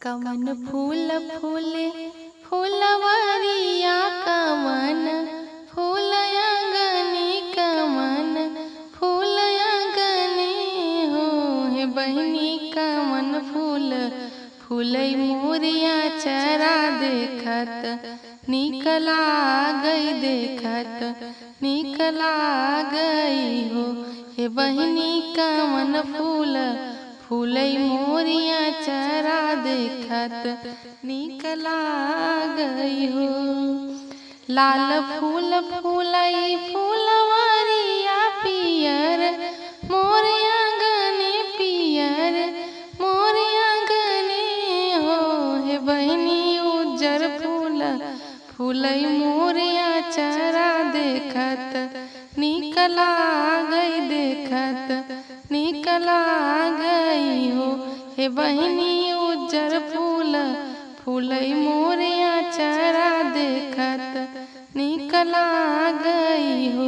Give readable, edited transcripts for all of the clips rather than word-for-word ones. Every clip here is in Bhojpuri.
कमन फूल फूले फूलवरिया कमन फूल अंगनी कमन फूल अंगनी हो हे बहनी कमन फूल फूलई मोरिया चरा देखत निकला गई देखत निकला गई हो हे बहनी कमन फूल फूलई मोरिया चरा देखत निकला गई हो। लाल फूल फूलई फूलवरिया पियर मोरिया गने पियर मोरिया गने हो हे बहनी उज्जर फूल फूलई मोरिया चरा देखत निकला गई देखत निकला गई हो हे बहनी उज्जर फूल फूलई मोरिया चरा देखत निकला गई हो।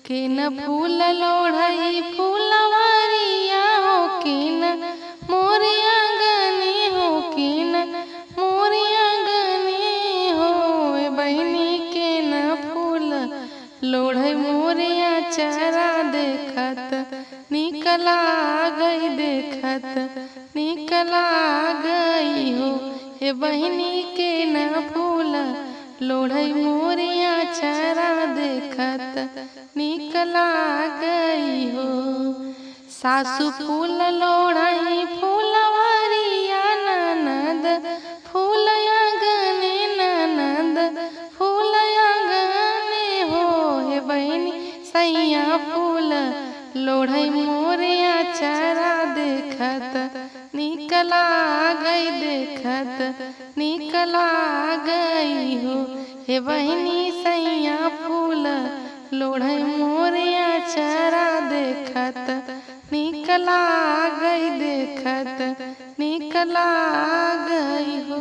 के न फूल लोढ़ई फूलवरिया हो के न मोरिया गने हो के न मोरिया गने हो हे बहनी के न फूल लोढ़ई मोरिया चरा देखत निकला गई देखत निकला गई हो हे बहनी के न फूल लोढ़ई मोरिया चरा देखत निकला गई हो। सासु फूल लोढ़ई फूलवरिया ननद फूल अंगने ननद फूल अंगने हो हे बहनी सैया फूल लोढ़ई मोरिया चरा देखत निकला गई देखत निकला गई हो हे बहनी सैया फूल लोढ़ई मोरिया चरा देखत निकला गई देखत निकला गई हो।